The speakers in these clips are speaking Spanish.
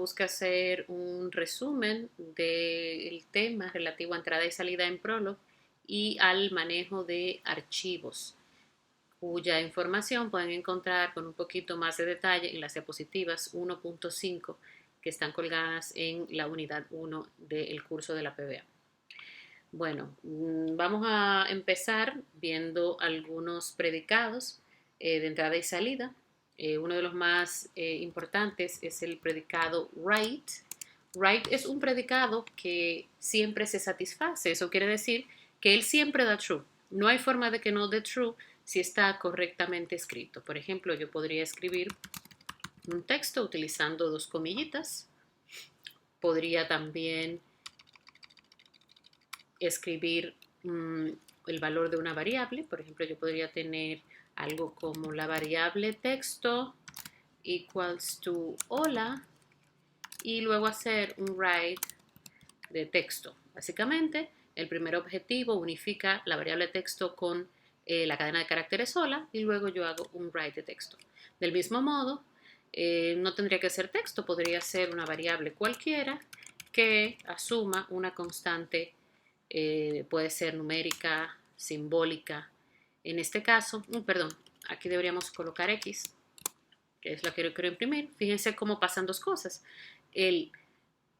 busca hacer un resumen del tema relativo a entrada y salida en Prolog y al manejo de archivos, cuya información pueden encontrar con un poquito más de detalle en las diapositivas 1.5 que están colgadas en la unidad 1 del curso de la PBA. Bueno, vamos a empezar viendo algunos predicados de entrada y salida. Uno de los más importantes es el predicado right. Right es un predicado que siempre se satisface. Eso quiere decir que él siempre da true. No hay forma de que no dé true si está correctamente escrito. Por ejemplo, yo podría escribir un texto utilizando dos comillitas. Podría también escribir el valor de una variable. Por ejemplo, yo podría tener algo como la variable texto equals to hola y luego hacer un write de texto. Básicamente, el primer objetivo unifica la variable texto con la cadena de caracteres hola y luego yo hago un write de texto. Del mismo modo, no tendría que ser texto, podría ser una variable cualquiera que asuma una constante, puede ser numérica, simbólica. En este caso, perdón, aquí deberíamos colocar X, que es la que yo quiero imprimir. Fíjense cómo pasan dos cosas. Él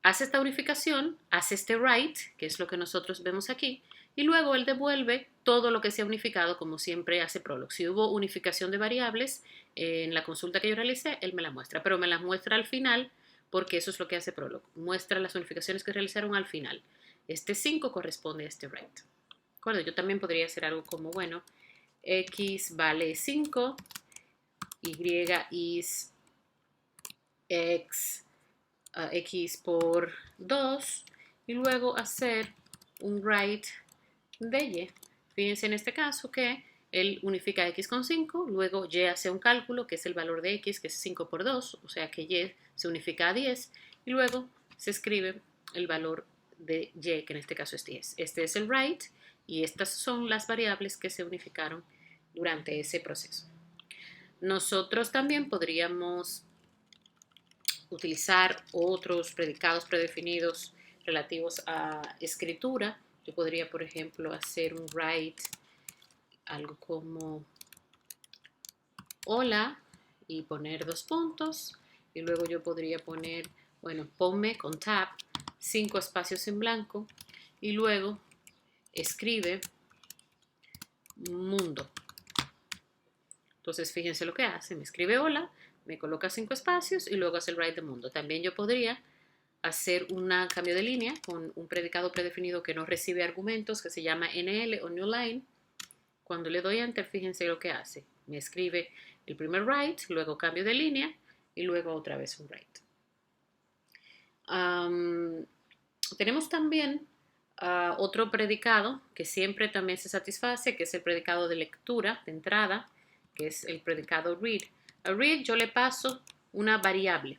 hace esta unificación, hace este write, que es lo que nosotros vemos aquí, y luego él devuelve todo lo que se ha unificado, como siempre hace Prolog. Si hubo unificación de variables en la consulta que yo realicé, él me la muestra, pero me la muestra al final, porque eso es lo que hace Prolog. Muestra las unificaciones que realizaron al final. Este 5 corresponde a este write. ¿De Yo también podría hacer algo como, bueno, X vale 5, Y is X por 2 y luego hacer un write de Y. Fíjense en este caso que él unifica X con 5, luego Y hace un cálculo que es el valor de X, que es 5 por 2, o sea que Y se unifica a 10 y luego se escribe el valor de Y, que en este caso es 10. Este es el write y estas son las variables que se unificaron durante ese proceso. Nosotros también podríamos utilizar otros predicados predefinidos relativos a escritura. Yo podría, por ejemplo, hacer un write, algo como hola y poner dos puntos. Y luego yo podría poner, bueno, ponme con tab 5 espacios en blanco y luego escribe mundo. Entonces fíjense lo que hace, me escribe hola, me coloca 5 espacios y luego hace el write de mundo. También yo podría hacer un cambio de línea con un predicado predefinido que no recibe argumentos, que se llama NL o New Line. Cuando le doy Enter, fíjense lo que hace. Me escribe el primer write, luego cambio de línea y luego otra vez un write. Tenemos también otro predicado que siempre también se satisface, que es el predicado de lectura, de entrada, que es el predicado read. A read yo le paso una variable.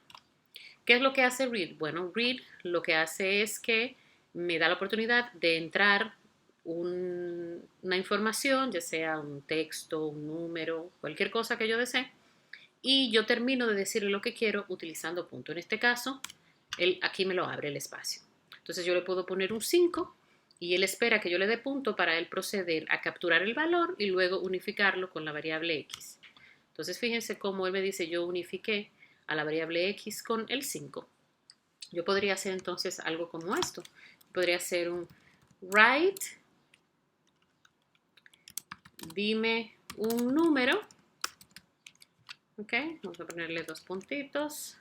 ¿Qué es lo que hace read? Bueno, read lo que hace es que me da la oportunidad de entrar una información, ya sea un texto, un número, cualquier cosa que yo desee, y yo termino de decirle lo que quiero utilizando punto. En este caso, él aquí me lo abre el espacio. Entonces yo le puedo poner un 5 y él espera que yo le dé punto para él proceder a capturar el valor y luego unificarlo con la variable X. Entonces fíjense cómo él me dice yo unifiqué a la variable X con el 5. Yo podría hacer entonces algo como esto. Podría hacer un write, dime un número. Ok, vamos a ponerle dos puntitos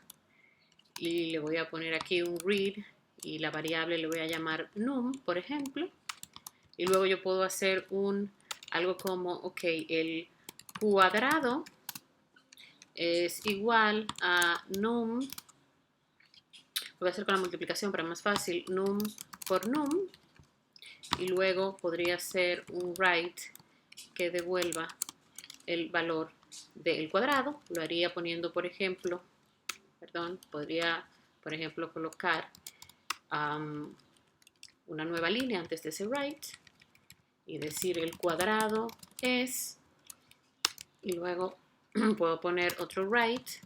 y le voy a poner aquí un read y la variable le voy a llamar num, por ejemplo. Y luego yo puedo hacer algo como, ok, el cuadrado es igual a num, voy a hacer con la multiplicación para más fácil, num por num, y luego podría ser un write que devuelva el valor del cuadrado. Lo haría poniendo, por ejemplo, podría, por ejemplo, colocar una nueva línea antes de ese write y decir el cuadrado es, y luego puedo poner otro write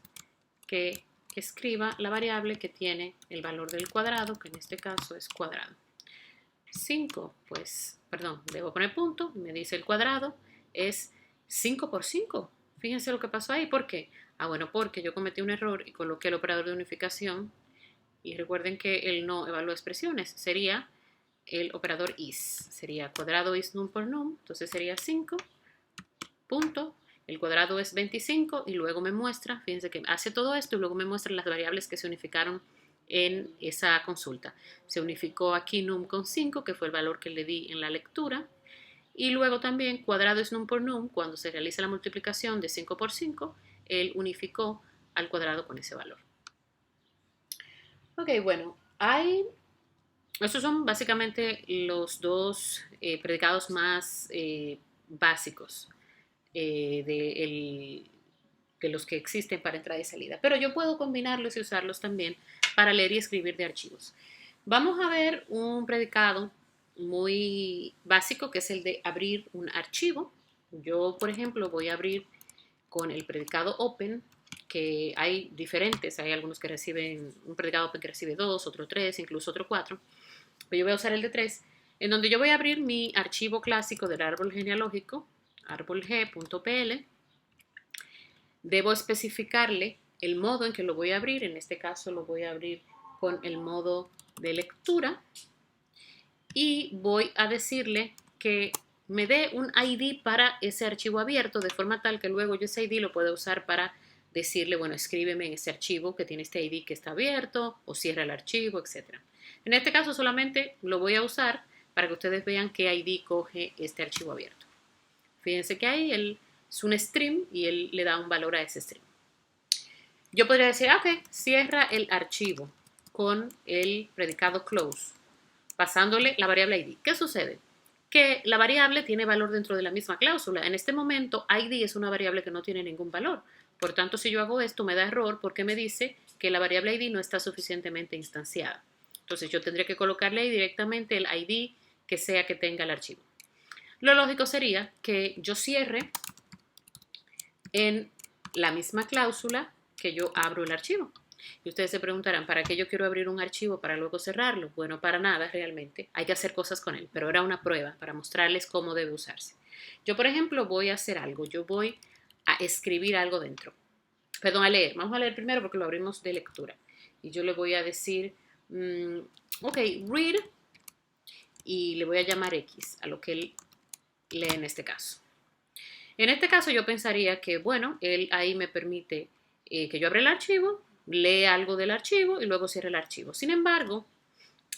que escriba la variable que tiene el valor del cuadrado, que en este caso es cuadrado. 5, pues, perdón, debo poner punto, me dice el cuadrado, es 5 por 5. Fíjense lo que pasó ahí, ¿por qué? Ah, bueno, porque yo cometí un error y coloqué el operador de unificación, y recuerden que él no evalúa expresiones, sería el operador is, sería cuadrado is num por num, entonces sería 5, punto, el cuadrado es 25 y luego me muestra, fíjense que hace todo esto y luego me muestra las variables que se unificaron en esa consulta. Se unificó aquí num con 5, que fue el valor que le di en la lectura, y luego también cuadrado es num por num, cuando se realiza la multiplicación de 5 por 5, él unificó al cuadrado con ese valor. Ok, bueno, estos son básicamente los dos predicados más básicos de los que existen para entrada y salida. Pero yo puedo combinarlos y usarlos también para leer y escribir de archivos. Vamos a ver un predicado muy básico que es el de abrir un archivo. Yo, por ejemplo, voy a abrir con el predicado open, que hay diferentes, hay algunos que reciben, un predicado open que recibe 2, otro 3, incluso otro 4, pero yo voy a usar el de 3, en donde yo voy a abrir mi archivo clásico del árbol genealógico, árbolg.pl. Debo especificarle el modo en que lo voy a abrir, en este caso lo voy a abrir con el modo de lectura, y voy a decirle que me dé un ID para ese archivo abierto, de forma tal que luego yo ese ID lo pueda usar para decirle, bueno, escríbeme en ese archivo que tiene este ID que está abierto, o cierra el archivo, etc. En este caso solamente lo voy a usar para que ustedes vean qué ID coge este archivo abierto. Fíjense que ahí él es un stream y él le da un valor a ese stream. Yo podría decir, ok, cierra el archivo con el predicado close, pasándole la variable ID. ¿Qué sucede? Que la variable tiene valor dentro de la misma cláusula. En este momento, ID es una variable que no tiene ningún valor. Por tanto, si yo hago esto, me da error porque me dice que la variable ID no está suficientemente instanciada. Entonces, yo tendría que colocarle ahí directamente el ID que sea que tenga el archivo. Lo lógico sería que yo cierre en la misma cláusula que yo abro el archivo. Y ustedes se preguntarán, ¿para qué yo quiero abrir un archivo para luego cerrarlo? Bueno, para nada realmente. Hay que hacer cosas con él, pero era una prueba para mostrarles cómo debe usarse. Yo, por ejemplo, voy a hacer algo. Yo voy a escribir algo dentro. Perdón, a leer. Vamos a leer primero porque lo abrimos de lectura. Y yo le voy a decir, ok, read, y le voy a llamar X a lo que él lee en este caso. En este caso yo pensaría que, bueno, él ahí me permite que yo abra el archivo, lea algo del archivo y luego cierre el archivo. Sin embargo,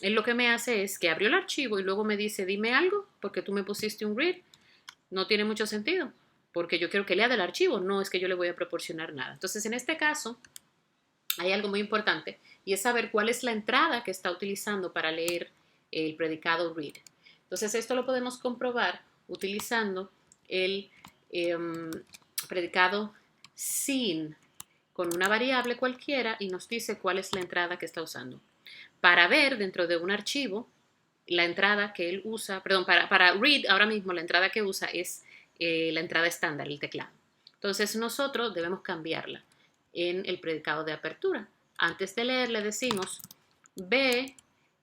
él lo que me hace es que abrió el archivo y luego me dice, dime algo, porque tú me pusiste un read. No tiene mucho sentido, porque yo quiero que lea del archivo, no es que yo le voy a proporcionar nada. Entonces, en este caso, hay algo muy importante y es saber cuál es la entrada que está utilizando para leer el predicado read. Entonces, esto lo podemos comprobar utilizando el predicado sin con una variable cualquiera y nos dice cuál es la entrada que está usando. Para ver dentro de un archivo la entrada que él usa, perdón, para read ahora mismo la entrada que usa es la entrada estándar, el teclado. Entonces nosotros debemos cambiarla en el predicado de apertura. Antes de leer le decimos ve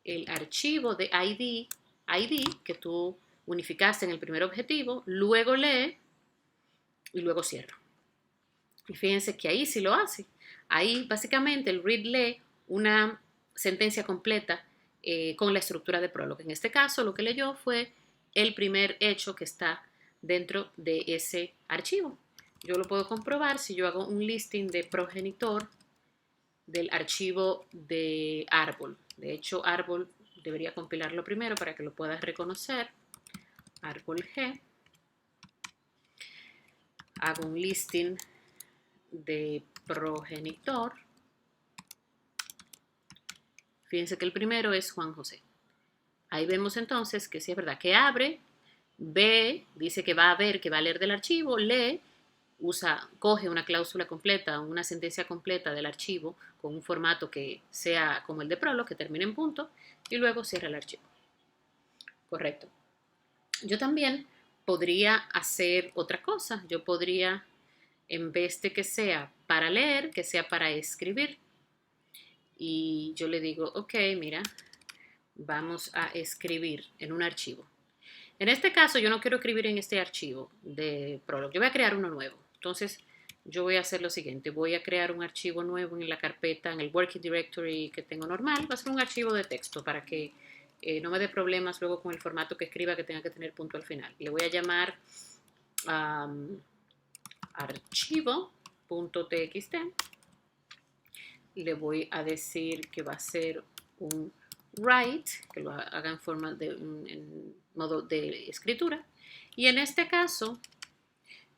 el archivo de ID que tú unificaste en el primer objetivo, luego lee y luego cierra. Y fíjense que ahí sí lo hace. Ahí básicamente el read lee una sentencia completa con la estructura de Prolog. En este caso lo que leyó fue el primer hecho que está dentro de ese archivo. Yo lo puedo comprobar si yo hago un listing de progenitor del archivo de árbol. De hecho, árbol debería compilarlo primero para que lo puedas reconocer. Árbol G. Hago un listing de progenitor. Fíjense que el primero es Juan José. Ahí vemos entonces que sí es verdad que abre, ve, dice que va a ver, que va a leer del archivo, lee, coge una cláusula completa, una sentencia completa del archivo con un formato que sea como el de Prolog, que termine en punto, y luego cierra el archivo. Correcto. Yo también podría hacer otra cosa. Yo podría, en vez de que sea para leer, que sea para escribir. y yo le digo, ok, mira, vamos a escribir en un archivo. En este caso yo no quiero escribir en este archivo de Prolog, yo voy a crear uno nuevo. Entonces yo voy a hacer lo siguiente, voy a crear un archivo nuevo en la carpeta, en el Working Directory que tengo normal, va a ser un archivo de texto para que no me dé problemas luego con el formato que escriba que tenga que tener punto al final. Le voy a llamar archivo.txt. Le voy a decir que va a ser un write, que lo haga en forma de en modo de escritura. Y en este caso,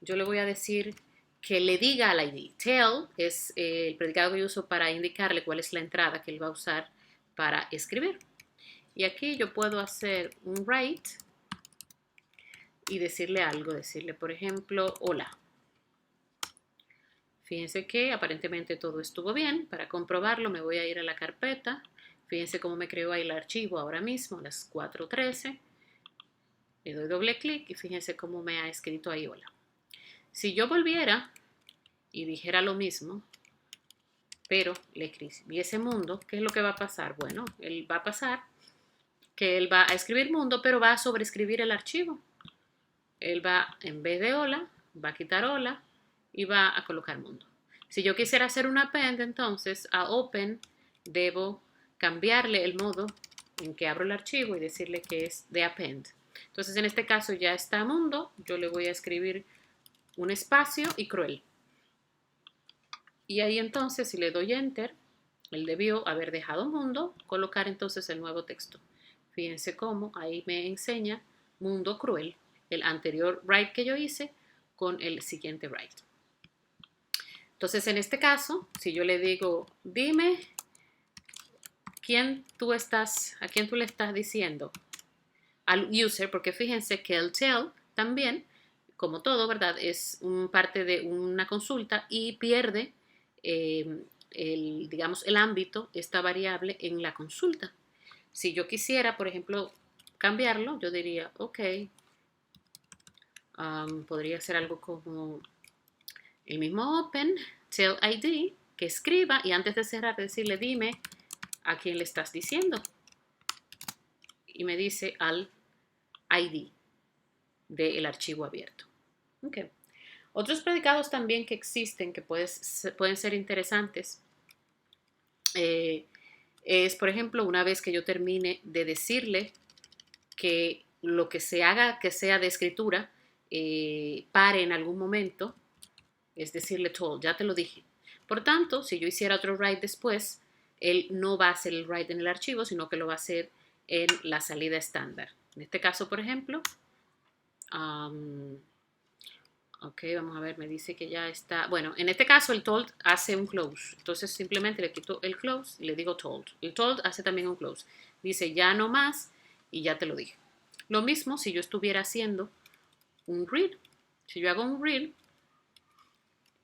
yo le voy a decir que le diga al ID. Tell es el predicado que yo uso para indicarle cuál es la entrada que él va a usar para escribir. Y aquí yo puedo hacer un write y decirle algo, decirle, por ejemplo, hola. Fíjense que aparentemente todo estuvo bien. Para comprobarlo me voy a ir a la carpeta. Fíjense cómo me creó ahí el archivo ahora mismo, a las 4:13. Le doy doble clic y fíjense cómo me ha escrito ahí hola. Si yo volviera y dijera lo mismo, pero le escribiese mundo, ¿qué es lo que va a pasar? Bueno, él va a pasar que él va a escribir mundo, pero va a sobreescribir el archivo. Él va, en vez de hola, va a quitar hola y va a colocar mundo. Si yo quisiera hacer un append, entonces a open debo cambiarle el modo en que abro el archivo y decirle que es de append. Entonces en este caso ya está mundo, yo le voy a escribir un espacio y cruel. Y ahí entonces si le doy enter, él debió haber dejado mundo, colocar entonces el nuevo texto. Fíjense cómo ahí me enseña mundo cruel, el anterior write que yo hice con el siguiente write. Entonces en este caso, si yo le digo, dime a quién tú le estás diciendo al user, porque fíjense que el tell también, como todo, ¿verdad? Es parte de una consulta y pierde digamos, el ámbito, esta variable en la consulta. Si yo quisiera, por ejemplo, cambiarlo, yo diría, ok, podría ser algo como el mismo open, tell ID, que escriba y antes de cerrar decirle, dime a quién le estás diciendo. Y me dice al ID del archivo abierto. Okay. Otros predicados también que existen que pueden ser interesantes es, por ejemplo, una vez que yo termine de decirle que lo que se haga que sea de escritura pare en algún momento, es decirle told, ya te lo dije. Por tanto, si yo hiciera otro write después, él no va a hacer el write en el archivo, sino que lo va a hacer en la salida estándar. En este caso, por ejemplo, ok, vamos a ver, me dice que ya está. Bueno, en este caso el told hace un close. Entonces simplemente le quito el close y le digo told. El told hace también un close. Dice ya no más y ya te lo dije. Lo mismo si yo estuviera haciendo un read. Si yo hago un read,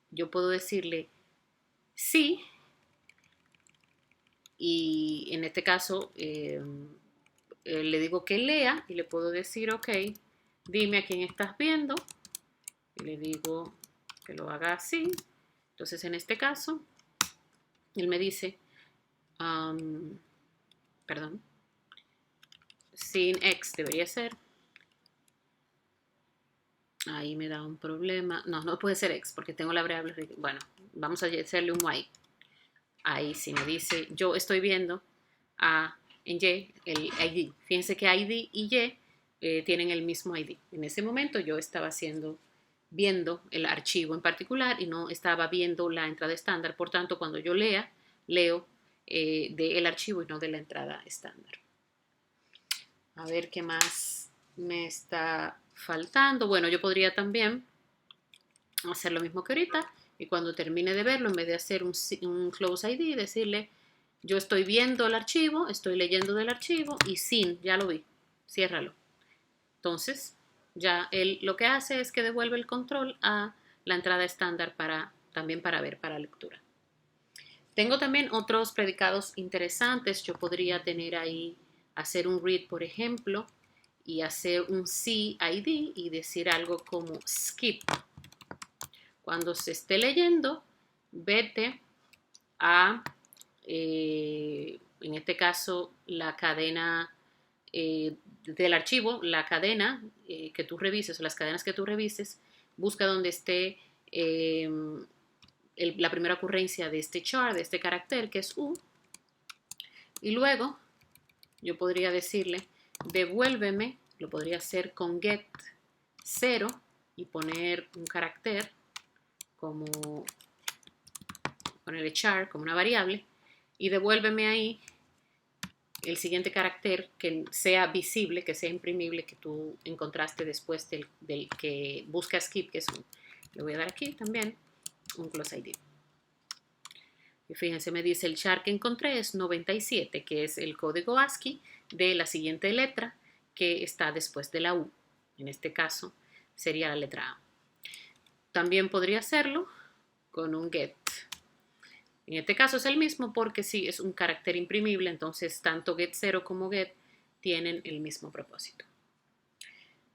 yo puedo decirle sí. Y en este caso le digo que lea y le puedo decir, ok, dime a quién estás viendo. Y le digo que lo haga así. Entonces en este caso, él me dice, perdón, sin X debería ser. Ahí me da un problema. No, no puede ser X porque tengo la variable. Bueno, vamos a hacerle un Y. Ahí sí me dice, yo estoy viendo en Y el ID. Fíjense que ID y Y tienen el mismo ID. En ese momento yo estaba viendo el archivo en particular y no estaba viendo la entrada estándar. Por tanto, cuando yo leo del archivo y no de la entrada estándar. A ver qué más me está faltando. Bueno, yo podría también hacer lo mismo que ahorita y cuando termine de verlo, en vez de hacer un close ID, decirle, yo estoy viendo el archivo, estoy leyendo del archivo y sin, ya lo vi, ciérralo. Entonces, ya él lo que hace es que devuelve el control a la entrada estándar también para ver, para lectura. Tengo también otros predicados interesantes. Yo podría tener ahí, hacer un read, por ejemplo, y hacer un CID y decir algo como skip. Cuando se esté leyendo, vete a en este caso, la cadena del archivo, la cadena que tú revises o las cadenas que tú revises, busca donde esté la primera ocurrencia de este char, de este carácter, que es U, y luego yo podría decirle, devuélveme, lo podría hacer con get 0 y poner un carácter como ponerle char como una variable y devuélveme ahí el siguiente carácter que sea visible, que sea imprimible, que tú encontraste después del que busca skip, que es un, le voy a dar aquí también un close ID. Y fíjense, me dice el char que encontré es 97, que es el código ASCII de la siguiente letra que está después de la U. En este caso sería la letra A. También podría hacerlo con un get. En este caso es el mismo porque sí es un carácter imprimible, entonces tanto get0 como get tienen el mismo propósito.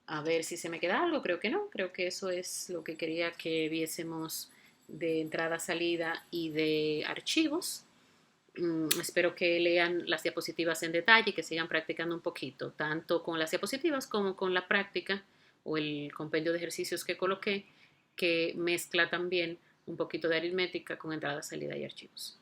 A ver si se me queda algo, creo que no, creo que eso es lo que quería que viésemos de entrada, salida y de archivos. Espero que lean las diapositivas en detalle y que sigan practicando un poquito, tanto con las diapositivas como con la práctica o el compendio de ejercicios que coloqué, que mezcla también un poquito de aritmética con entrada, salida y archivos.